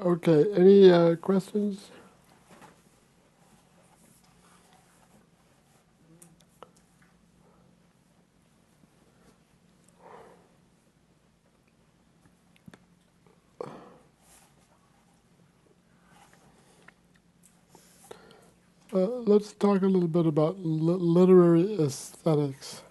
Okay, any questions? Let's talk a little bit about literary aesthetics.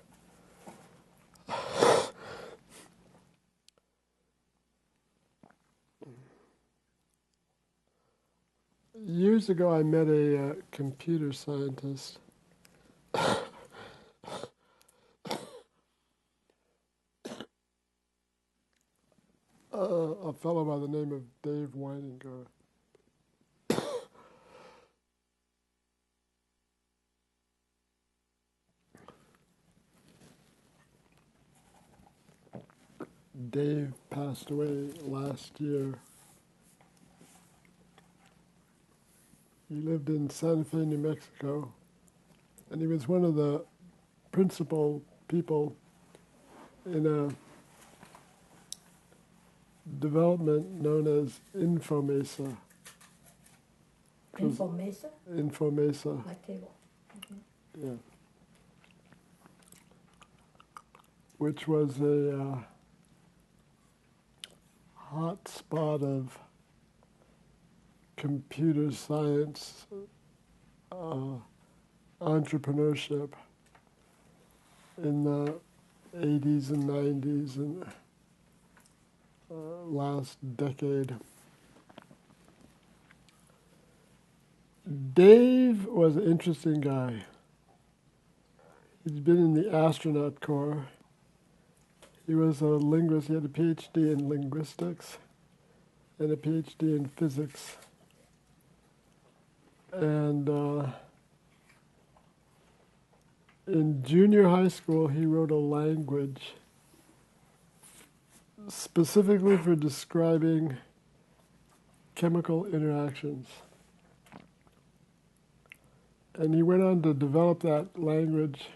Years ago, I met a computer scientist. A fellow by the name of Dave Weininger. Dave passed away last year. He lived in Santa Fe, New Mexico, and he was one of the principal people in a development known as Infomesa. Infomesa? Infomesa, Like cable. Okay. yeah. Which was a hot spot of computer science entrepreneurship in the 80s and 90s and last decade. Dave was an interesting guy. He's been in the astronaut corps. He was a linguist. He had a PhD in linguistics and a PhD in physics. And in junior high school, he wrote a language specifically for describing chemical interactions. And he went on to develop that language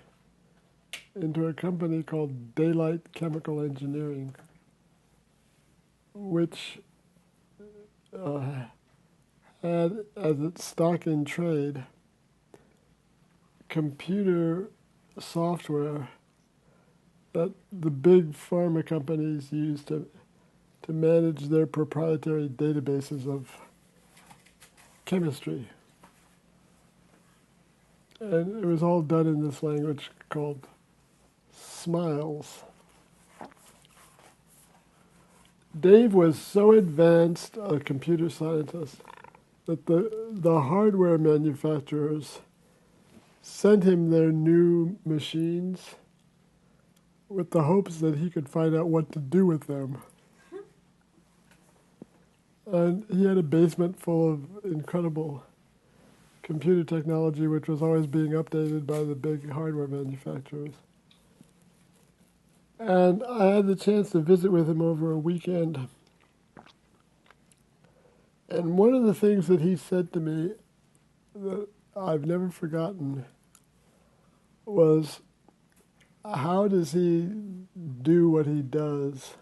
into a company called day8 Chemical Engineering, which had as its stock in trade computer software that the big pharma companies use to manage their proprietary databases of chemistry. And it was all done in this language called Smiles. Dave was so advanced a computer scientist that the hardware manufacturers sent him their new machines with the hopes that he could find out what to do with them. And he had a basement full of incredible computer technology, which was always being updated by the big hardware manufacturers. And I had the chance to visit with him over a weekend. And one of the things that he said to me that I've never forgotten was, how does he do what he does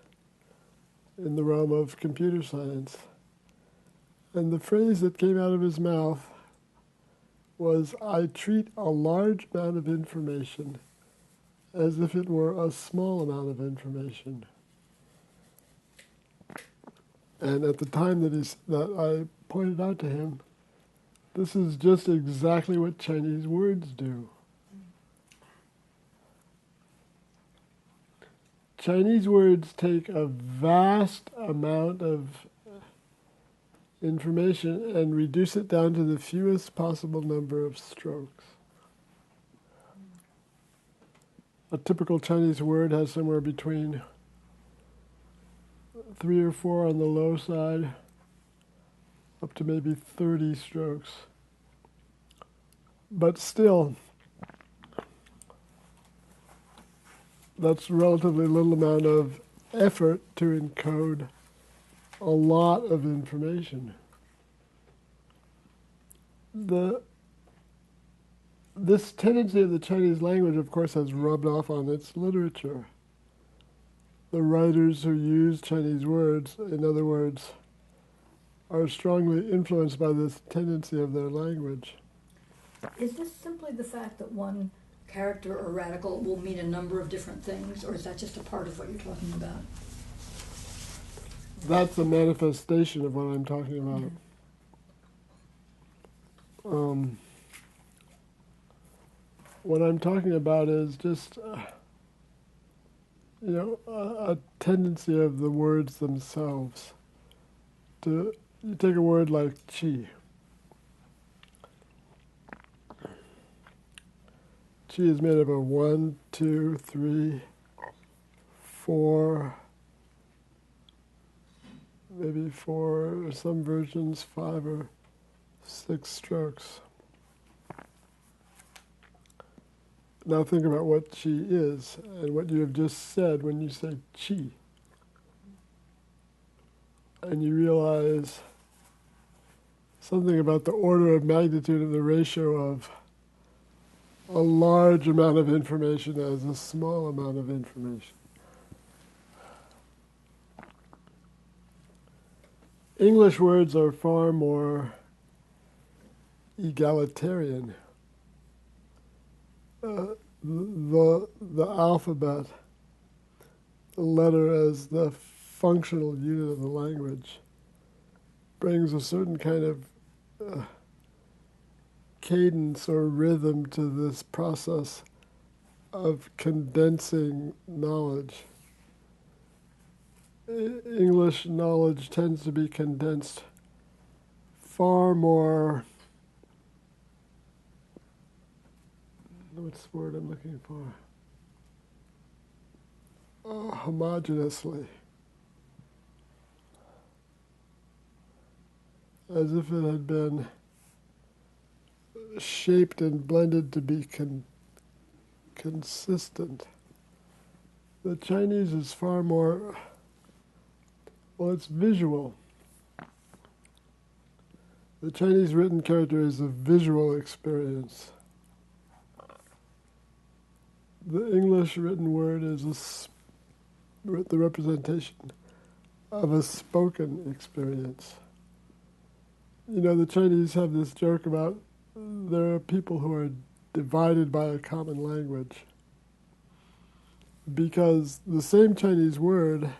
in the realm of computer science? And the phrase that came out of his mouth was, I treat a large amount of information as if it were a small amount of information. And at the time that I pointed out to him, this is just exactly what Chinese words do. Chinese words take a vast amount of information and reduce it down to the fewest possible number of strokes. A typical Chinese word has somewhere between 3 or 4 on the low side, up to maybe 30 strokes. But still, that's a relatively little amount of effort to encode a lot of information. This tendency of the Chinese language, of course, has rubbed off on its literature. The writers who use Chinese words, in other words, are strongly influenced by this tendency of their language. Is this simply the fact that one character or radical will mean a number of different things, or is that just a part of what you're talking about? That's a manifestation of what I'm talking about. What I'm talking about is just, a tendency of the words themselves. You take a word like chi. Chi is made up of 1, 2, 3, 4, maybe 4, or some versions 5 or 6 strokes. Now think about what chi is and what you have just said when you say chi. And you realize something about the order of magnitude of the ratio of a large amount of information as a small amount of information. English words are far more egalitarian. The alphabet, the letter as the functional unit of the language, brings a certain kind of cadence or rhythm to this process of condensing knowledge. English knowledge tends to be condensed far more, what's the word I'm looking for? Homogeneously. As if it had been shaped and blended to be consistent. The Chinese is far more, well, it's visual. The Chinese written character is a visual experience. The English written word is the representation of a spoken experience. You know, the Chinese have this joke about there are people who are divided by a common language because the same Chinese word,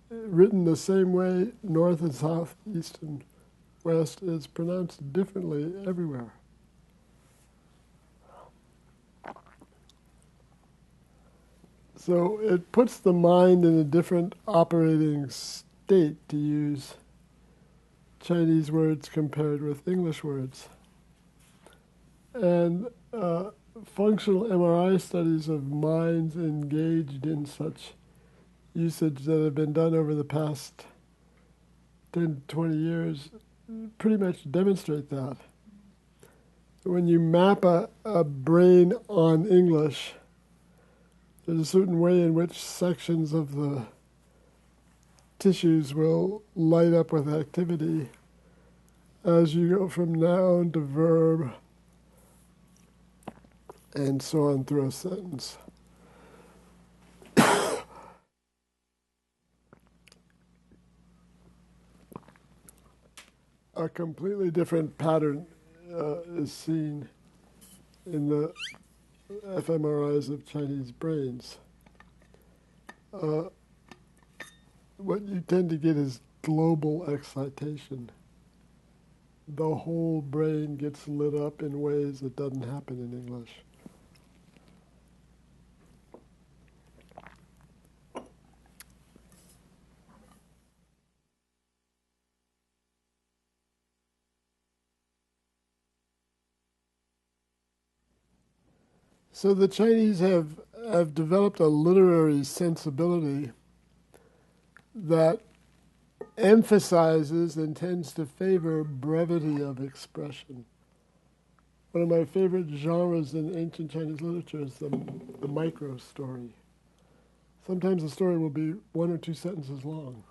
written the same way, north and south, east and west, is pronounced differently everywhere. So it puts the mind in a different operating state, to use Chinese words compared with English words. And functional MRI studies of minds engaged in such usage that have been done over the past 10 to 20 years pretty much demonstrate that. When you map a brain on English, there's a certain way in which sections of the tissues will light up with activity as you go from noun to verb and so on through a sentence. A completely different pattern is seen in the fMRIs of Chinese brains. What you tend to get is global excitation. The whole brain gets lit up in ways that doesn't happen in English. So the Chinese have developed a literary sensibility that emphasizes and tends to favor brevity of expression. One of my favorite genres in ancient Chinese literature is the micro story. Sometimes the story will be 1 or 2 sentences long.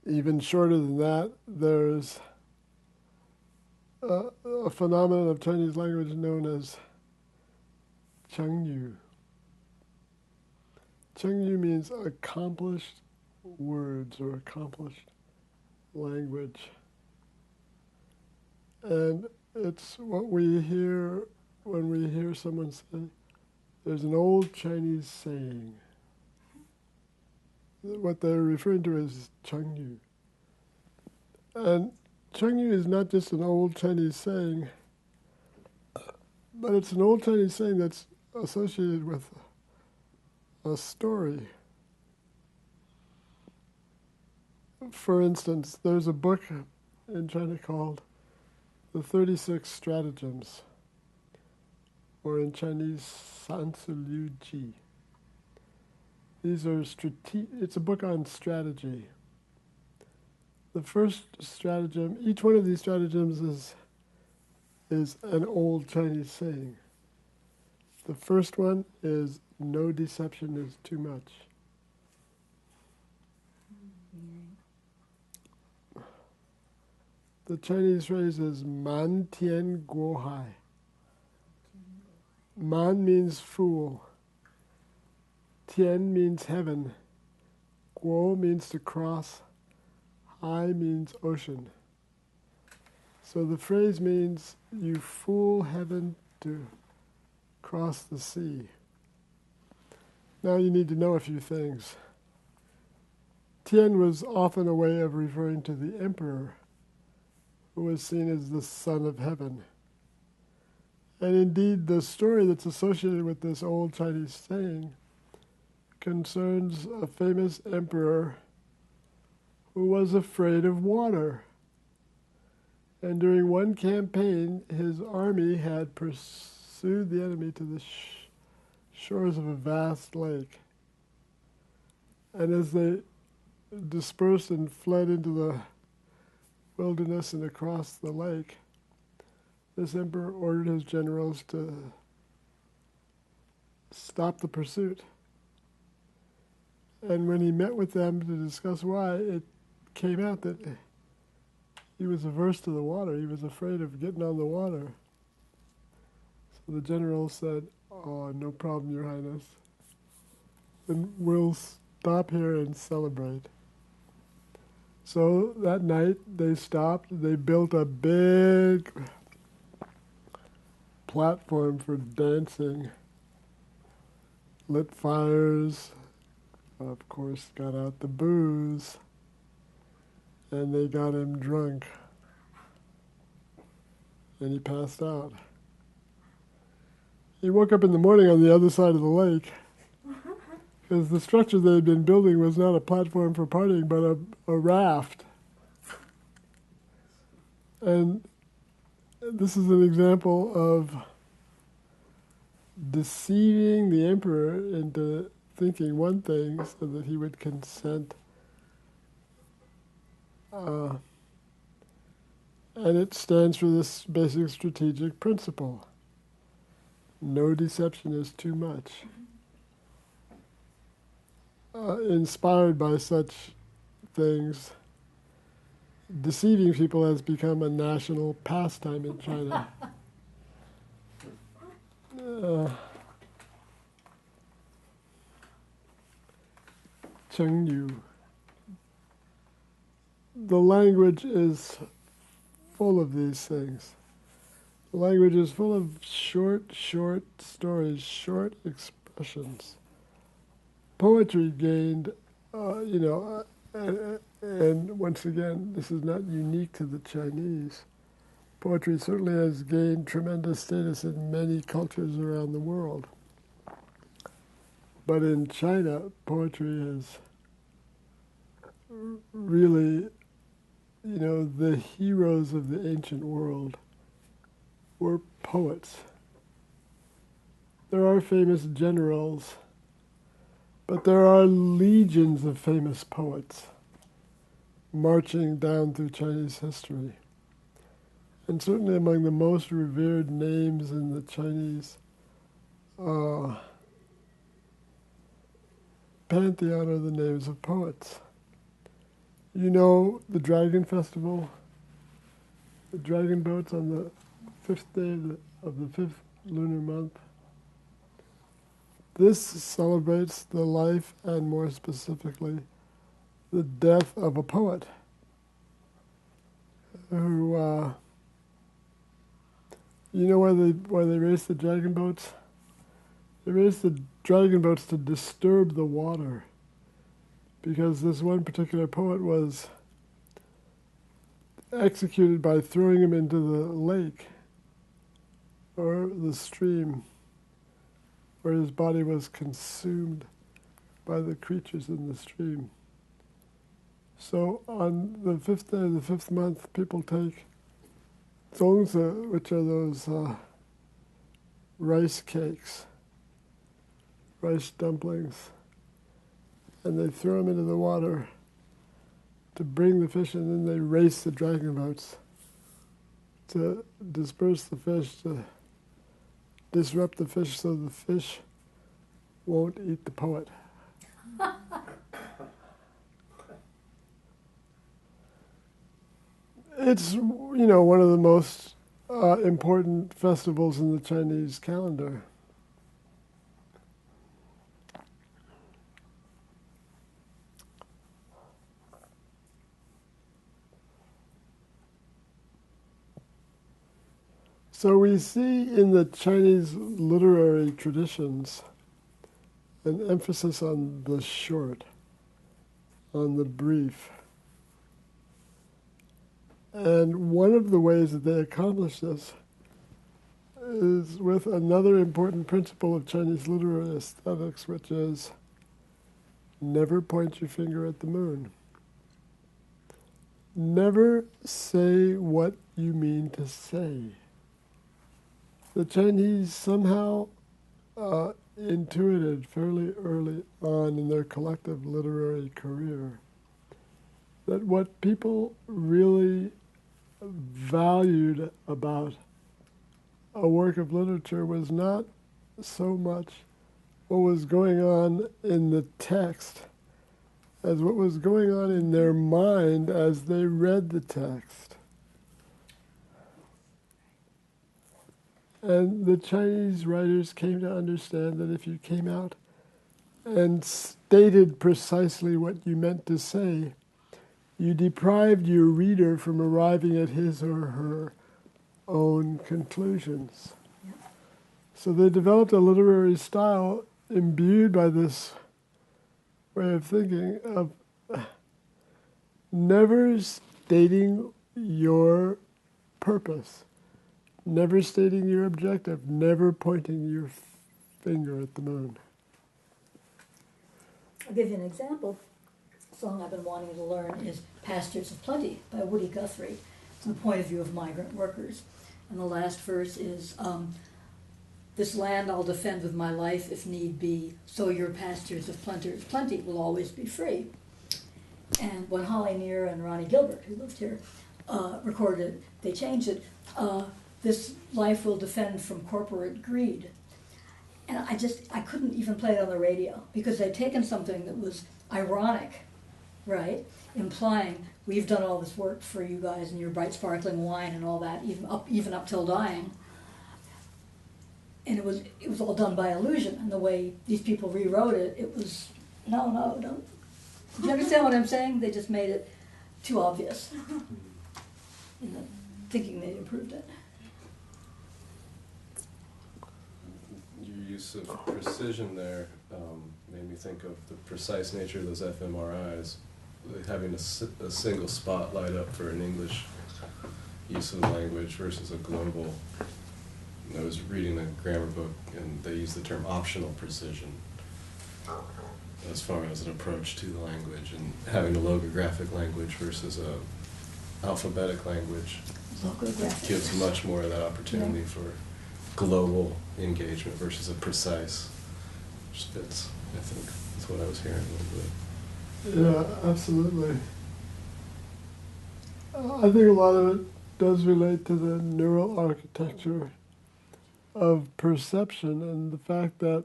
Even shorter than that, there's a phenomenon of Chinese language known as chengyu. Chengyu means accomplished words or accomplished language. And it's what we hear when we hear someone say, there's an old Chinese saying. What they're referring to is Chengyu. And Chengyu is not just an old Chinese saying, but it's an old Chinese saying that's associated with a story. For instance, there's a book in China called The 36 Stratagems, or in Chinese, San Si Liu Ji. These are it's a book on strategy. The first stratagem, each one of these stratagems is an old Chinese saying. The first one is, no deception is too much. The Chinese phrase is man tian guo hai. Man means fool. Tian means heaven. Guo means to cross. Hai means ocean. So the phrase means you fool heaven to cross the sea. Now you need to know a few things. Tian was often a way of referring to the emperor, who was seen as the son of heaven. And indeed, the story that's associated with this old Chinese saying concerns a famous emperor who was afraid of water. And during one campaign, his army had pursued the enemy to the shores of a vast lake. And as they dispersed and fled into the wilderness and across the lake, this emperor ordered his generals to stop the pursuit. And when he met with them to discuss why, it came out that he was averse to the water. He was afraid of getting on the water. So the general said, "Oh, no problem, Your Highness. Then we'll stop here and celebrate." So that night they stopped. They built a big platform for dancing, lit fires, of course got out the booze, and they got him drunk. And he passed out. He woke up in the morning on the other side of the lake, because the structure they had been building was not a platform for partying, but a raft. And this is an example of deceiving the emperor into thinking one thing so that he would consent. And it stands for this basic strategic principle. No deception is too much. Inspired by such things, deceiving people has become a national pastime in China. Chengyu. The language is full of these things. The language is full of short stories, short expressions. Poetry gained, and once again, this is not unique to the Chinese. Poetry certainly has gained tremendous status in many cultures around the world. But in China, poetry is really, the heroes of the ancient world were poets. There are famous generals, but there are legions of famous poets marching down through Chinese history. And certainly among the most revered names in the Chinese pantheon are the names of poets. You know the Dragon Festival, the dragon boats on the 5th day of the 5th lunar month. this celebrates the life and, more specifically, the death of a poet who, you know why they race the dragon boats? They race the dragon boats to disturb the water, because this one particular poet was executed by throwing him into the lake or the stream, where his body was consumed by the creatures in the stream. So on the 5th day of the 5th month, people take zongzi, which are those rice cakes, rice dumplings, and they throw them into the water to bring the fish, and then they race the dragon boats to disperse the fish, to disrupt the fish so the fish won't eat the poet. It's, one of the most important festivals in the Chinese calendar. So we see in the Chinese literary traditions an emphasis on the short, on the brief. And one of the ways that they accomplish this is with another important principle of Chinese literary aesthetics, which is never point your finger at the moon. Never say what you mean to say. The Chinese somehow intuited fairly early on in their collective literary career that what people really valued about a work of literature was not so much what was going on in the text as what was going on in their mind as they read the text. And the Chinese writers came to understand that if you came out and stated precisely what you meant to say, you deprived your reader from arriving at his or her own conclusions. Yeah. So they developed a literary style imbued by this way of thinking of never stating your purpose, never stating your objective, never pointing your finger at the moon. I'll give you an example. A song I've been wanting to learn is Pastures of Plenty by Woody Guthrie, from the point of view of migrant workers. And the last verse is, this land I'll defend with my life if need be, so your pastures of plenty will always be free. And when Holly Near and Ronnie Gilbert, who lived here, recorded it, they changed it. This life will defend from corporate greed. And I couldn't even play it on the radio because they'd taken something that was ironic, right? Implying we've done all this work for you guys and your bright sparkling wine and all that, even up till dying. And it was all done by illusion. And the way these people rewrote it, it was no, don't. Do you understand what I'm saying? They just made it too obvious, thinking they'd improved it. Your use of precision there made me think of the precise nature of those fMRIs, having a single spot light up for an English use of the language versus a global. I was reading a grammar book, and they use the term optional precision as far as an approach to the language, and having a logographic language versus a alphabetic language gives much more of that opportunity for global engagement versus a precise, which fits, I think. That's what I was hearing a little bit. Yeah, absolutely. I think a lot of it does relate to the neural architecture of perception and the fact that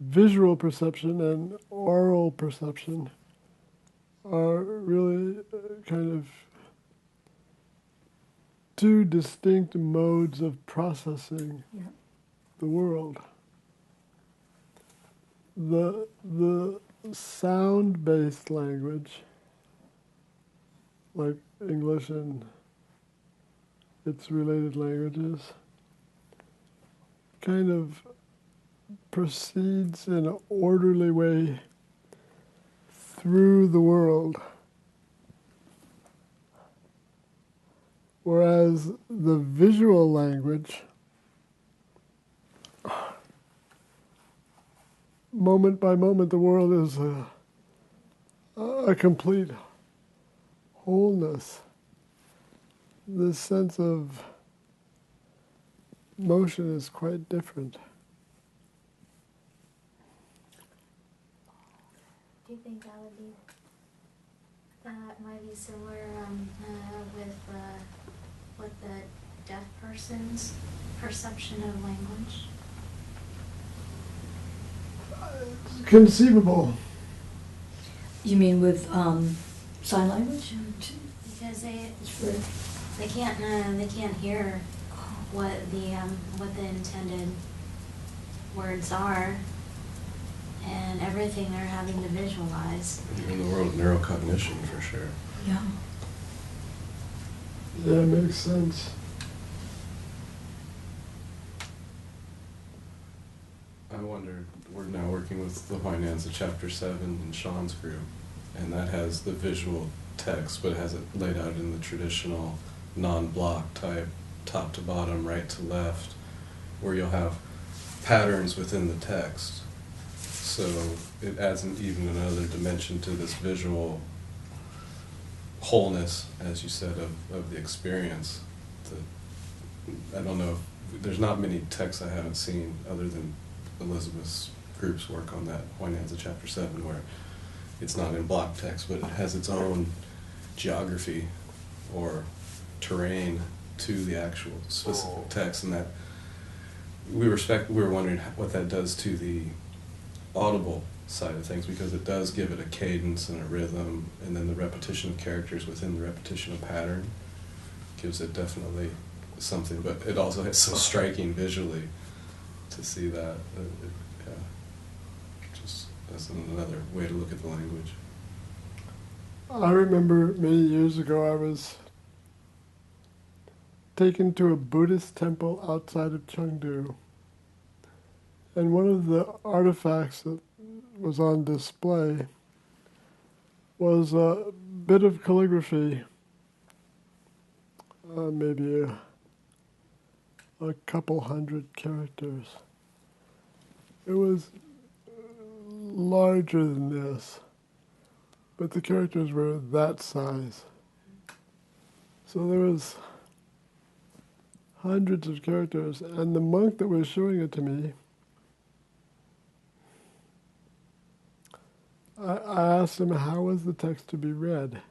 visual perception and oral perception are really kind of two distinct modes of processing the world. the sound-based language, like English and its related languages, kind of proceeds in an orderly way through the world, whereas the visual language, moment by moment, the world is a complete wholeness. This sense of motion is quite different. Do you think that might be similar with the deaf person's perception of language? Conceivable. You mean with sign language? Because they can't hear what the intended words are, and everything they're having to visualize. You're in the world of neurocognition for sure. Yeah. Yeah, it makes sense. I wonder, we're now working with the Huainanzi Chapter 7 in Sean's group, and that has the visual text, but it has it laid out in the traditional non-block type, top to bottom, right to left, where you'll have patterns within the text. So it adds even another dimension to this visual wholeness, as you said, of the experience. I don't know, there's not many texts I haven't seen other than Elizabeth's group's work on that, Huainanzi Chapter 7, where it's not in block text, but it has its own geography or terrain to the actual specific text, and that we were wondering what that does to the audible side of things, because it does give it a cadence and a rhythm, and then the repetition of characters within the repetition of pattern gives it definitely something, but it also is so striking visually to see that. Yeah, just that's another way to look at the language. I remember many years ago I was taken to a Buddhist temple outside of Chengdu, and one of the artifacts that was on display was a bit of calligraphy, maybe a couple hundred characters. It was larger than this, but the characters were that size. So there was hundreds of characters, and the monk that was showing it to me, I asked him how was the text to be read.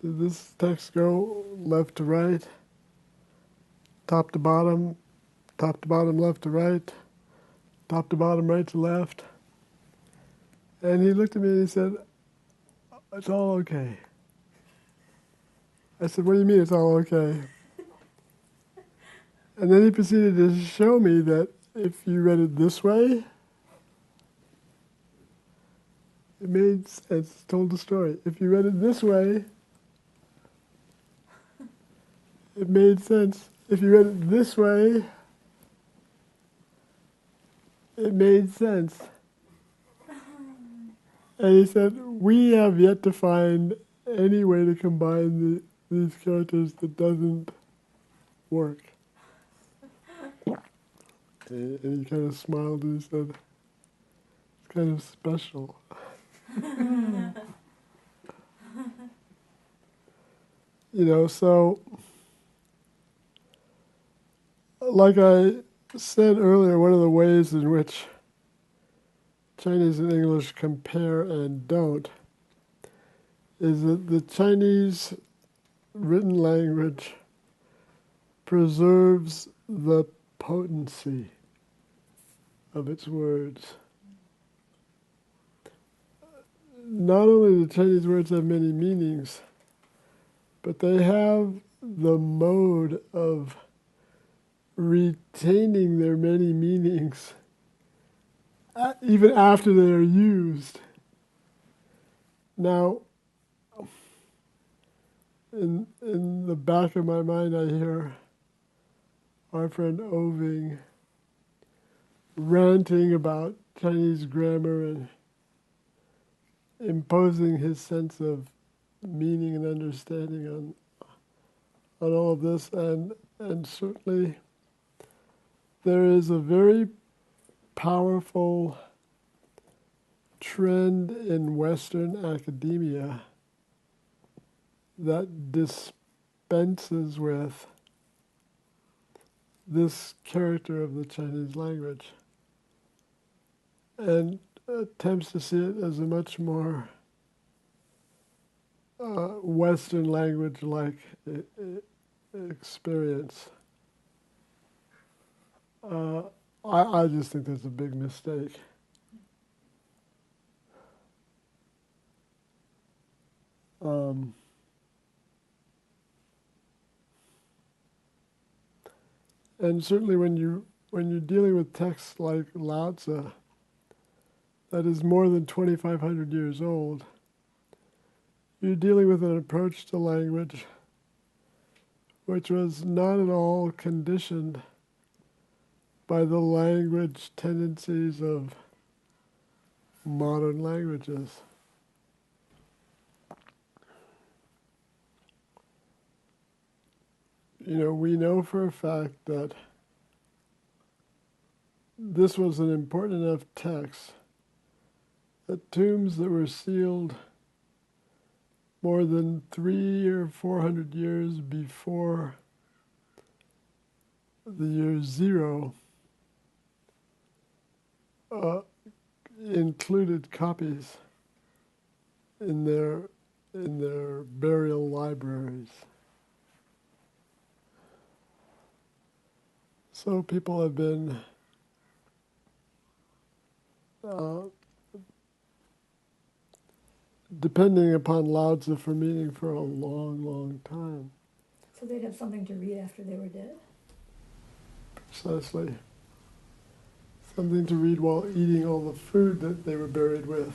Did this text go left to right, top to bottom, left to right, top to bottom, right to left? And he looked at me and he said, "It's all okay." I said, "What do you mean it's all okay?" And then he proceeded to show me that if you read it this way, it made sense, told the story. If you read it this way, it made sense. If you read it this way, it made sense. And he said, we have yet to find any way to combine these characters that doesn't work. And he kind of smiled and he said, it's kind of special. So, like I said earlier, one of the ways in which Chinese and English compare and don't is that the Chinese written language preserves the potency of its words. Not only do Chinese words have many meanings, but they have the mode of retaining their many meanings even after they are used. Now, in the back of my mind, I hear our friend Oving ranting about Chinese grammar and imposing his sense of meaning and understanding on all of this, and certainly there is a very powerful trend in Western academia that dispenses with this character of the Chinese language and attempts to see it as a much more Western language-like experience. I just think that's a big mistake. And certainly when you're dealing with texts like Lao Tzu, that is more than 2,500 years old, you're dealing with an approach to language which was not at all conditioned by the language tendencies of modern languages. You know, we know for a fact that this was an important enough text that tombs that were sealed more than 300 or 400 years before the year zero included copies in their burial libraries. So people have been depending upon Lao Tzu for meaning for a long, long time. So they'd have something to read after they were dead? Precisely. Something to read while eating all the food that they were buried with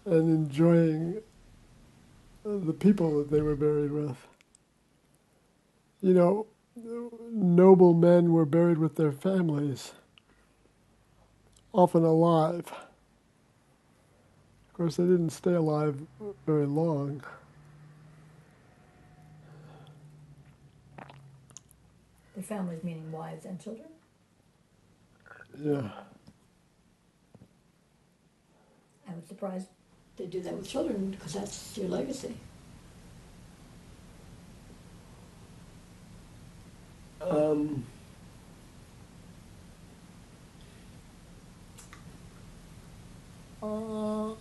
and enjoying the people that they were buried with. You know, noble men were buried with their families, often alive. Of course, they didn't stay alive very long. Their families meaning wives and children? Yeah. I was surprised they do that with children because that's your legacy.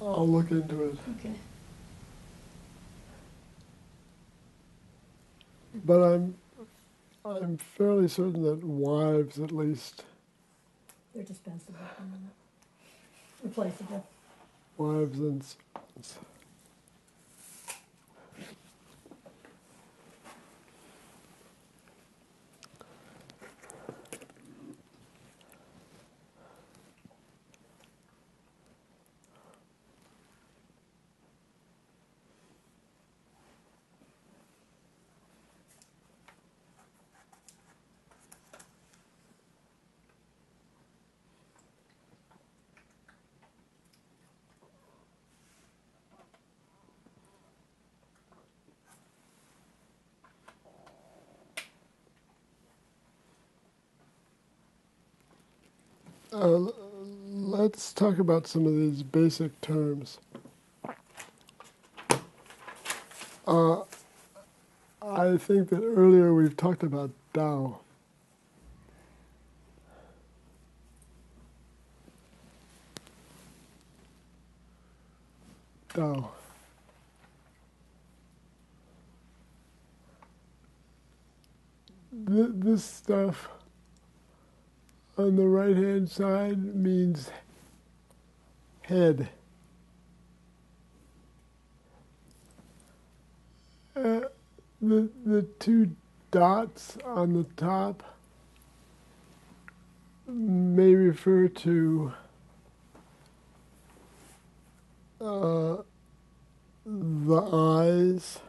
I'll look into it. Okay. But I'm fairly certain that wives, at least, They're dispensable. Replaceable. wives and sons. Let's talk about some of these basic terms. I think that earlier we've talked about Tao. Tao. This stuff on the right-hand side means head. The two dots on the top, may refer to the eyes,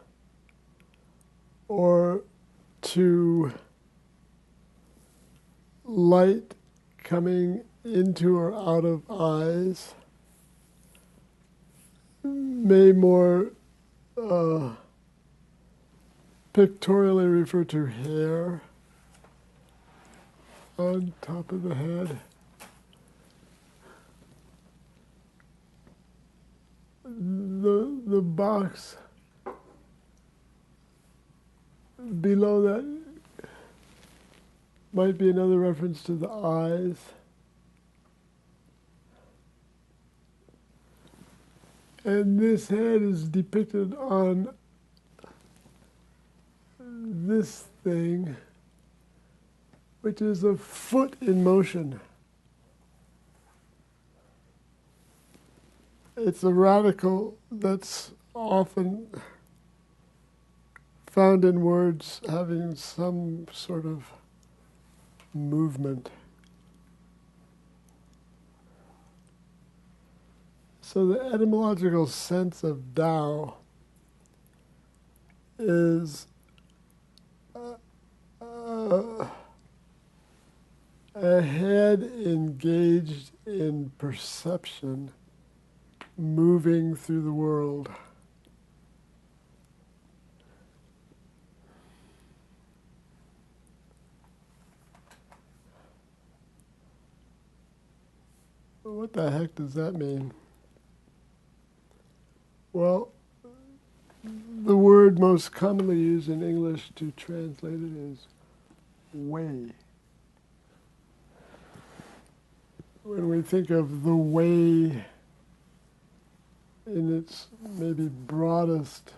or to light coming into or out of eyes, may more pictorially refer to hair on top of the head. The box below that might be another reference to the eyes. And this head is depicted on this thing, which is a foot in motion. It's a radical that's often found in words having some sort of movement. So the etymological sense of Tao is a head engaged in perception, moving through the world. What the heck does that mean? Well, the word most commonly used in English to translate it is way. When we think of the way in its maybe broadest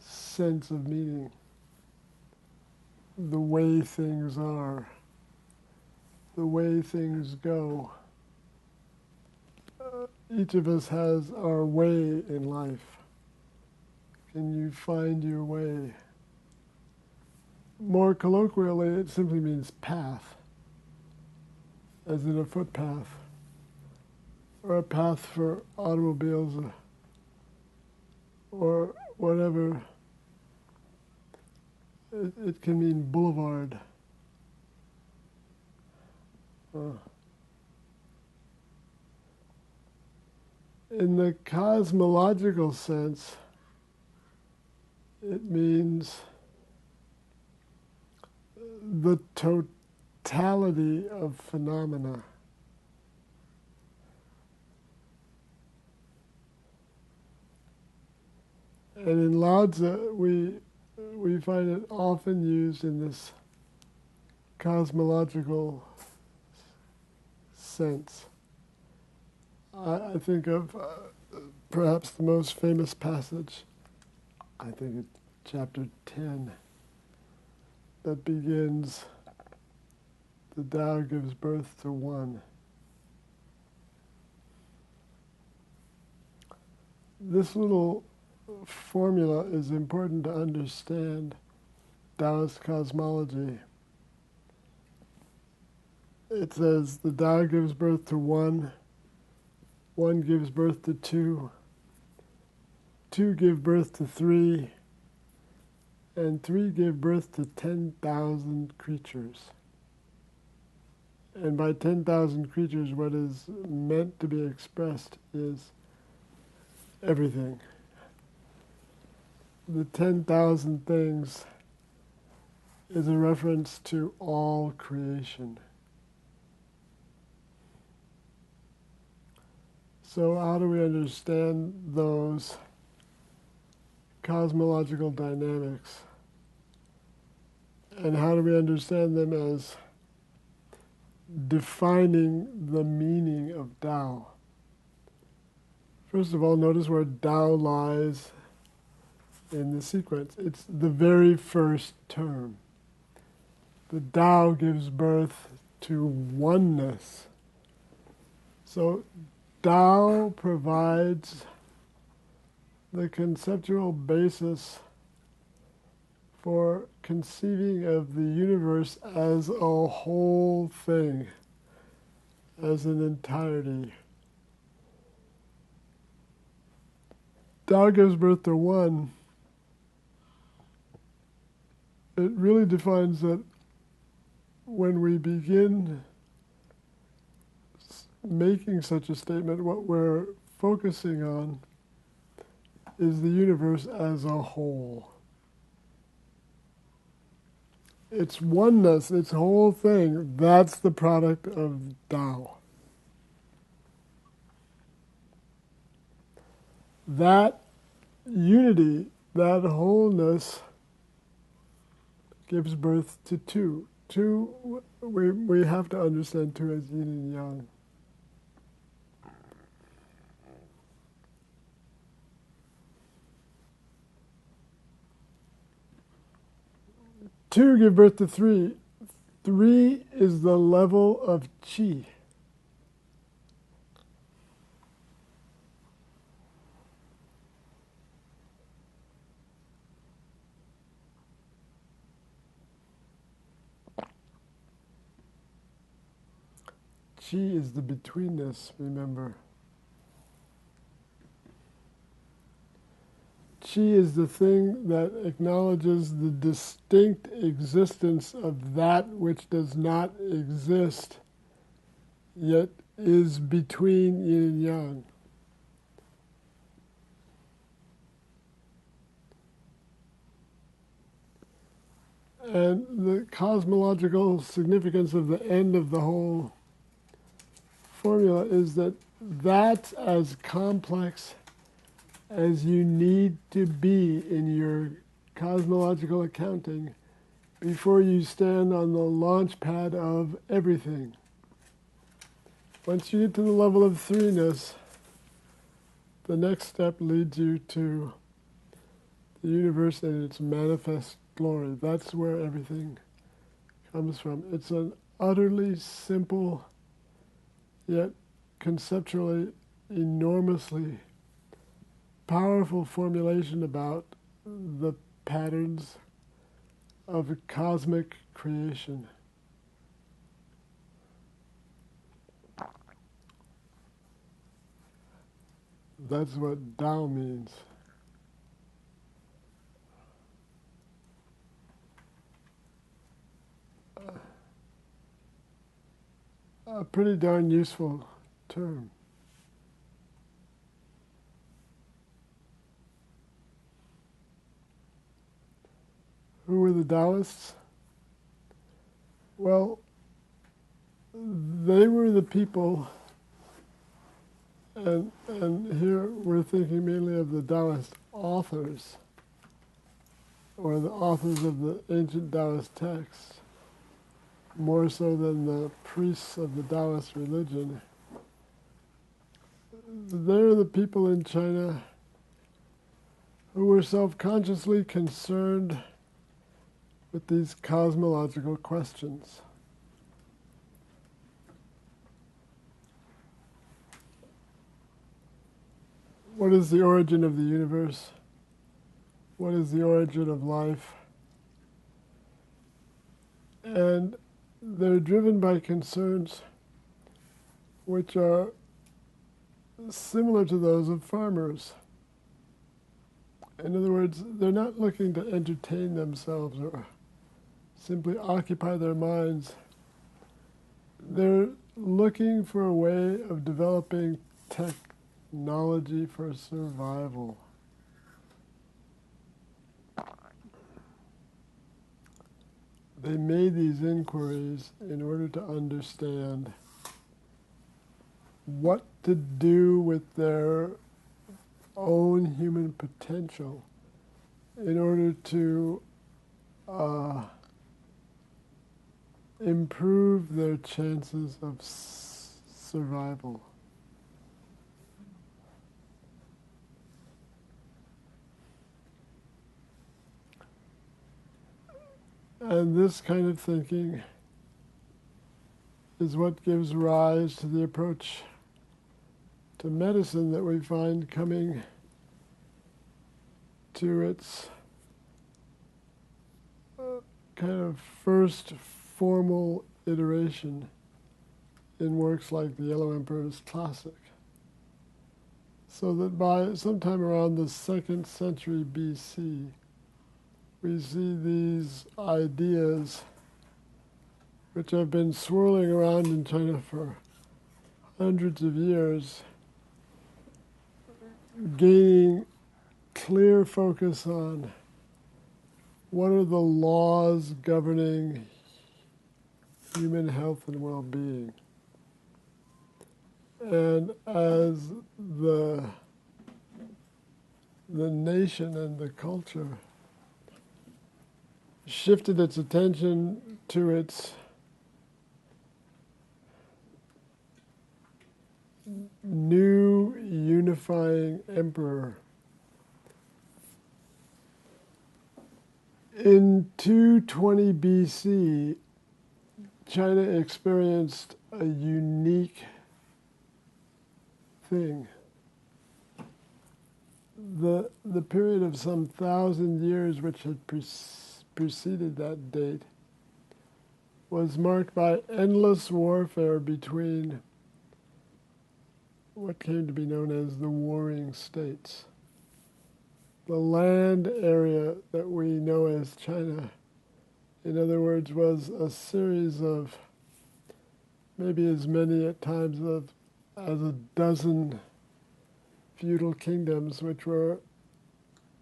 sense of meaning, the way things are, the way things go. Each of us has our way in life. Can you find your way? More colloquially, it simply means path, as in a footpath, or a path for automobiles, or whatever. It can mean boulevard. In the cosmological sense, it means the totality of phenomena. And in Lao Tzu, we find it often used in this cosmological sense. I think of perhaps the most famous passage, I think it's chapter 10, that begins, "The Tao gives birth to one." This little formula is important to understand Taoist cosmology. It says the Tao gives birth to one gives birth to two give birth to three, and three give birth to 10,000 creatures. And by 10,000 creatures, what is meant to be expressed is everything. The 10,000 things is a reference to all creation. So how do we understand those cosmological dynamics? And how do we understand them as defining the meaning of Tao? First of all, notice where Tao lies in the sequence. It's the very first term. The Tao gives birth to oneness. So Tao provides the conceptual basis for conceiving of the universe as a whole thing, as an entirety. Tao gives birth to one. It really defines that when we begin making such a statement, what we're focusing on is the universe as a whole. Its oneness, its whole thing, that's the product of Tao. That unity, that wholeness gives birth to two. Two, we have to understand two as yin and yang. Two give birth to three. Three is the level of qi. Qi is the betweenness, remember. Qi is the thing that acknowledges the distinct existence of that which does not exist, yet is between yin and yang. And the cosmological significance of the end of the whole formula is that that's as complex as you need to be in your cosmological accounting before you stand on the launch pad of everything. Once you get to the level of threeness, the next step leads you to the universe in its manifest glory. That's where everything comes from. It's an utterly simple, yet conceptually enormously powerful formulation about the patterns of cosmic creation. That's what Tao means. A pretty darn useful term. Who were the Taoists? Well, they were the people, and here we're thinking mainly of the Taoist authors, or the authors of the ancient Taoist texts, more so than the priests of the Taoist religion. They're the people in China who were self-consciously concerned with these cosmological questions. What is the origin of the universe? What is the origin of life? And they're driven by concerns which are similar to those of farmers. In other words, they're not looking to entertain themselves or simply occupy their minds. They're looking for a way of developing technology for survival. They made these inquiries in order to understand what to do with their own human potential in order to improve their chances of survival. And this kind of thinking is what gives rise to the approach to medicine that we find coming to its kind of first formal iteration in works like the Yellow Emperor's Classic. So that by sometime around the 2nd century BC, we see these ideas which have been swirling around in China for hundreds of years, gaining clear focus on what are the laws governing human health and well-being. And as the nation and the culture shifted its attention to its new unifying emperor, in 220 BC, China experienced a unique thing. The period of some 1,000 years which had preceded that date was marked by endless warfare between what came to be known as the warring states. The land area that we know as China, in other words, was a series of maybe as many at times as a dozen feudal kingdoms which were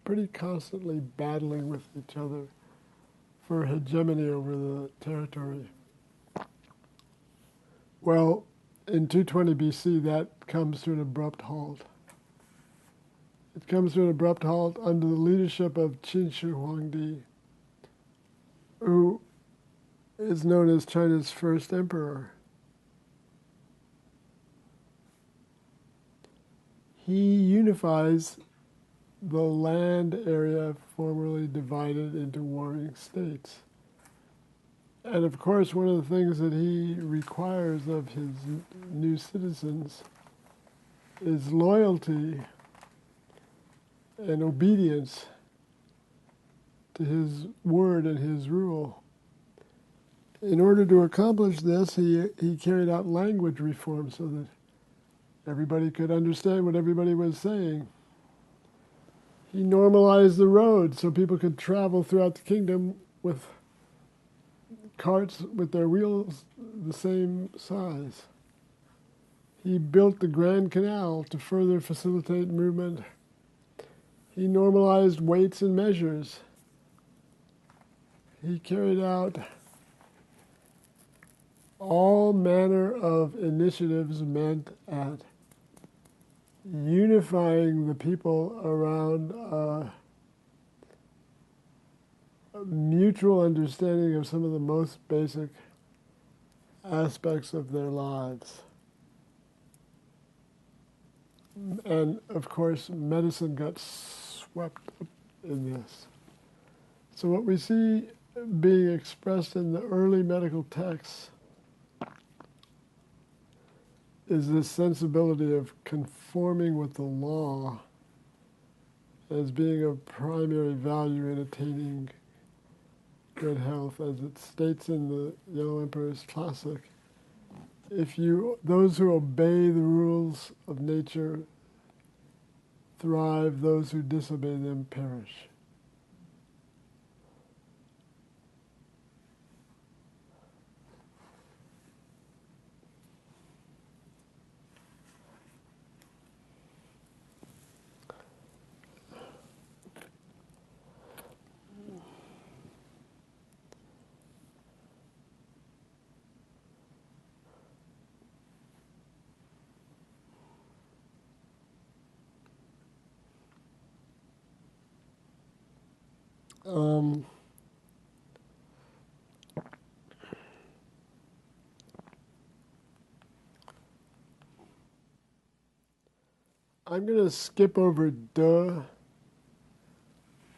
pretty constantly battling with each other for hegemony over the territory. Well, in 220 BC, that comes to an abrupt halt. It comes to an abrupt halt under the leadership of Qin Shi Huangdi, who is known as China's first emperor. He unifies the land area formerly divided into warring states. And of course, one of the things that he requires of his new citizens is loyalty and obedience to his word and his rule. In order to accomplish this, he carried out language reform so that everybody could understand what everybody was saying. He normalized the roads so people could travel throughout the kingdom with carts with their wheels the same size. He built the Grand Canal to further facilitate movement. He normalized weights and measures. He carried out all manner of initiatives meant at unifying the people around a mutual understanding of some of the most basic aspects of their lives. And of course, medicine got swept up in this. So what we see being expressed in the early medical texts is this sensibility of conforming with the law as being a primary value in attaining good health, as it states in the Yellow Emperor's Classic. Those who obey the rules of nature thrive, those who disobey them perish. I'm going to skip over duh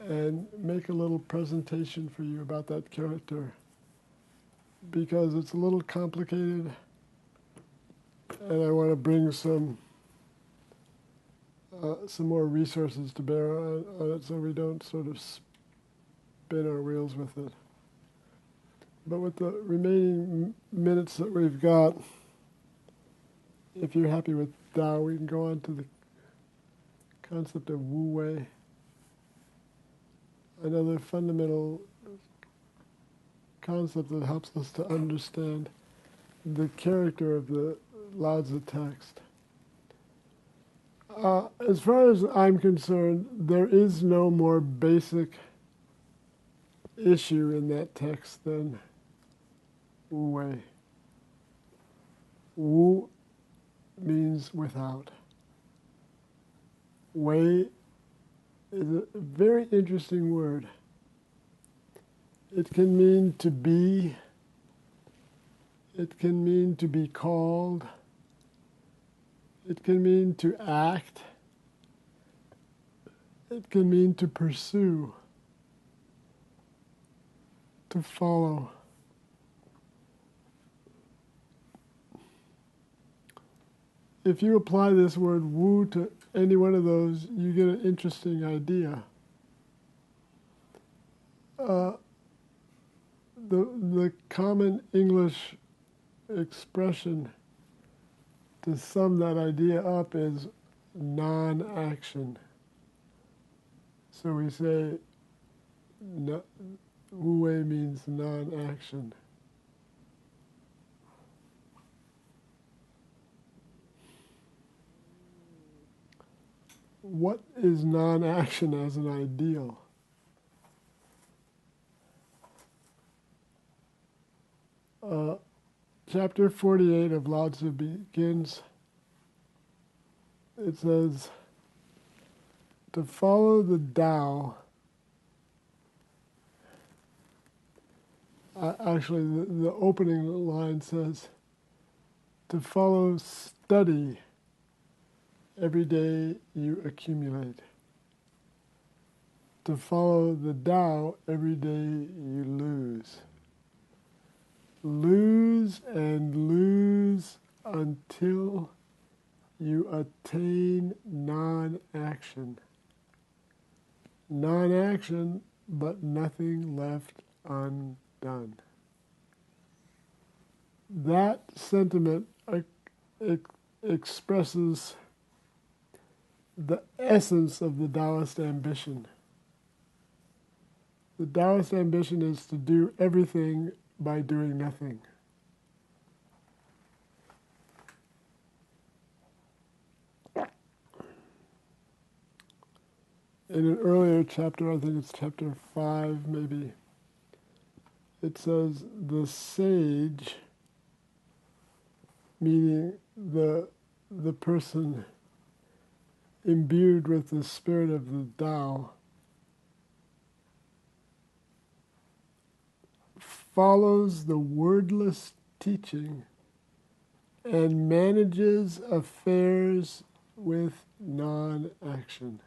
and make a little presentation for you about that character because it's a little complicated and I want to bring some more resources to bear on it so we don't sort of spin our wheels with it. But with the remaining minutes that we've got, if you're happy with Tao, we can go on to the concept of Wu Wei, another fundamental concept that helps us to understand the character of the Lao Tzu text. As far as I'm concerned, there is no more basic issue in that text than Wu Wei. Wu means without. Wei is a very interesting word. It can mean to be, it can mean to be called, it can mean to act, it can mean to pursue, to follow. If you apply this word Wu to any one of those, you get an interesting idea. The common English expression to sum that idea up is non-action. So we say Wu Wei means non-action. What is non-action as an ideal? Chapter 48 of Lao Tzu begins, it says, to follow the Tao, actually the opening line says, to follow study, every day you accumulate. To follow the Tao, every day you lose. Lose and lose until you attain non-action. Non-action, but nothing left undone. That sentiment expresses the essence of the Taoist ambition. The Taoist ambition is to do everything by doing nothing. In an earlier chapter, I think it's chapter 5 maybe, it says the sage, meaning the person imbued with the spirit of the Tao, follows the wordless teaching and manages affairs with non-action.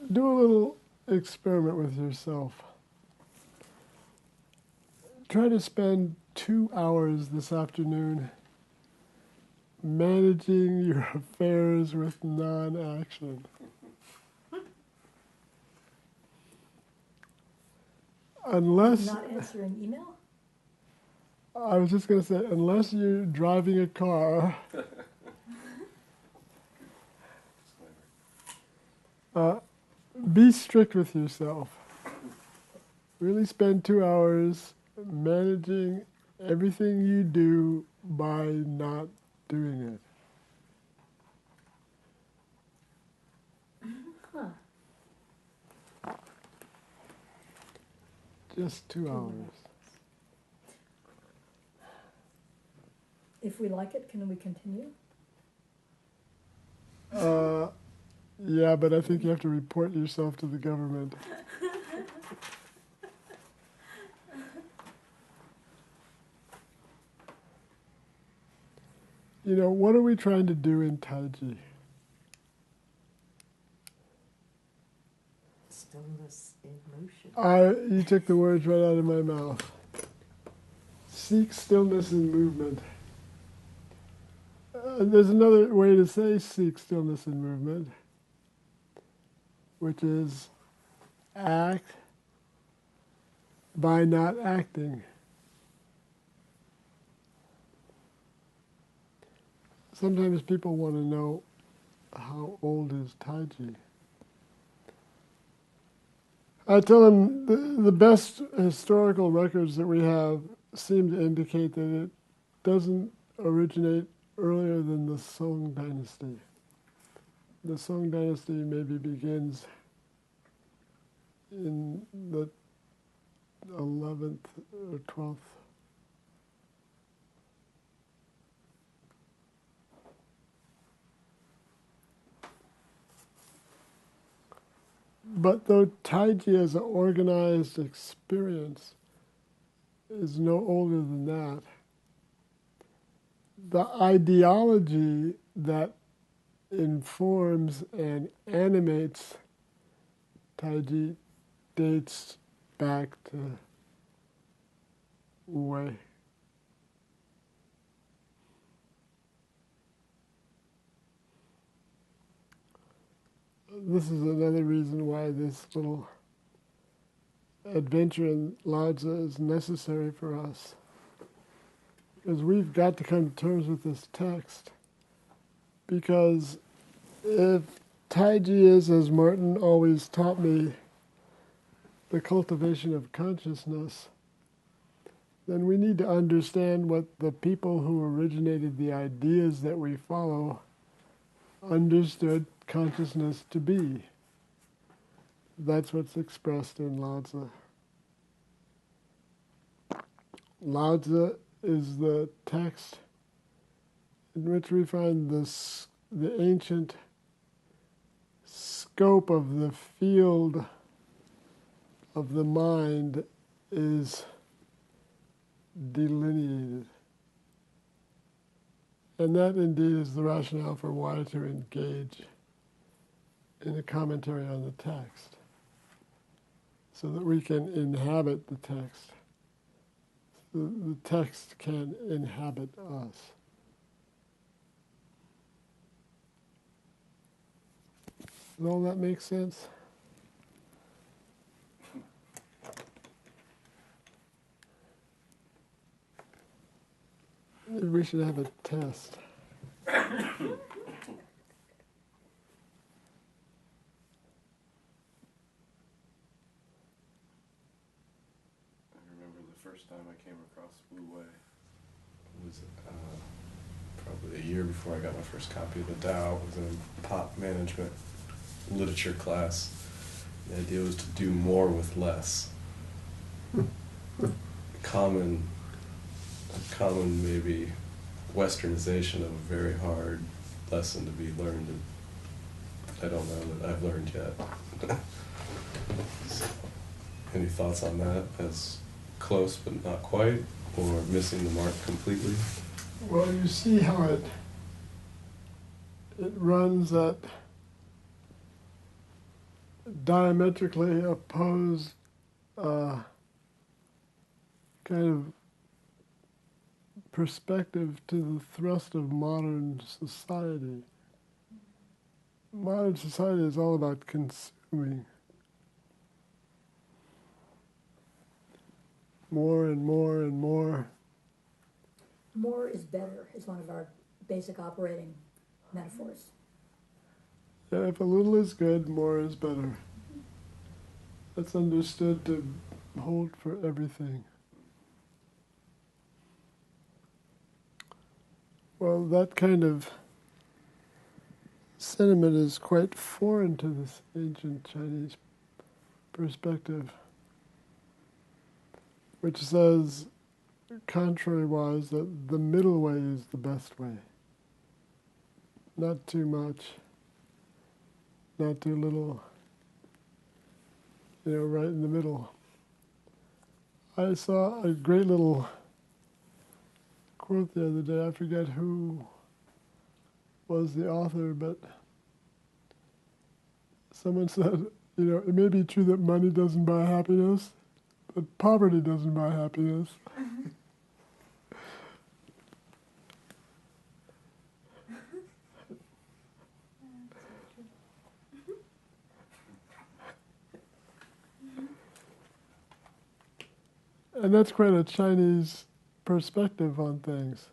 Do a little experiment with yourself. Try to spend 2 hours this afternoon managing your affairs with non-action. Unless, Not answering email? I was just going to say, unless you're driving a car, be strict with yourself. Really spend 2 hours managing everything you do by not doing it. Huh. Just 2 hours. If we like it, can we continue? Yeah, but I think you have to report yourself to the government. You know, what are we trying to do in Taiji? Stillness in motion. You took the words right out of my mouth. seek stillness in movement. There's another way to say seek stillness in movement, which is act by not acting. Sometimes people want to know how old is Taiji. I tell them the best historical records that we have seem to indicate that it doesn't originate earlier than the Song dynasty. The Song dynasty maybe begins in the 11th or 12th. But though Taiji as an organized experience is no older than that, the ideology that informs and animates Taiji dates back to Wu. This is another reason why this little adventure in Lao-Tzu is necessary for us. Because we've got to come to terms with this text. Because if Taiji is, as Martin always taught me, the cultivation of consciousness, then we need to understand what the people who originated the ideas that we follow understood consciousness to be. That's what's expressed in Lao-Tzu. Lao-Tzu is the text in which we find the ancient scope of the field of the mind is delineated. And that indeed is the rationale for why to engage in a commentary on the text, so that we can inhabit the text. The text can inhabit us. Does all that make sense? Maybe we should have a test. First time I came across Wu Wei was probably a year before I got my first copy of the Tao. It was in a pop management literature class. The idea was to do more with less. Common maybe westernization of a very hard lesson to be learned, and I don't know that I've learned yet. So, any thoughts on that? As close but not quite, or missing the mark completely? Well, you see how it runs at diametrically opposed kind of perspective to the thrust of modern society. Modern society is all about consuming. More and more and more. More is better is one of our basic operating metaphors. Yeah, if a little is good, more is better. That's understood to hold for everything. Well, that kind of sentiment is quite foreign to this ancient Chinese perspective, which says, contrary-wise, that the middle way is the best way. Not too much, not too little, right in the middle. I saw a great little quote the other day. I forget who was the author, but someone said, it may be true that money doesn't buy happiness, but poverty doesn't buy happiness. And that's quite a Chinese perspective on things.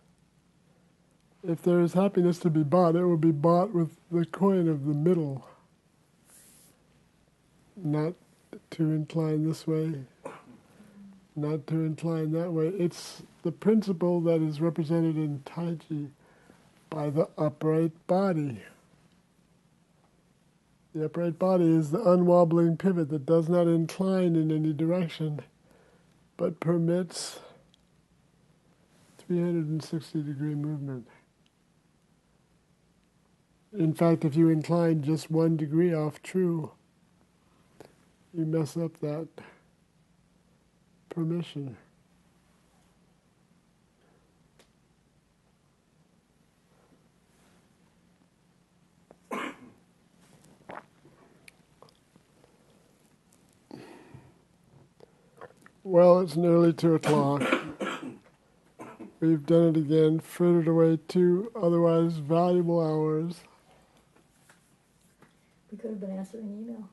If there is happiness to be bought, it will be bought with the coin of the middle, not to incline this way, not to incline that way. It's the principle that is represented in Taiji by the upright body. The upright body is the unwobbling pivot that does not incline in any direction, but permits 360-degree movement. In fact, if you incline just 1 degree off true, you mess up that permission. Well, it's nearly 2 o'clock. We've done it again, frittered away 2 otherwise valuable hours. We could have been answering email.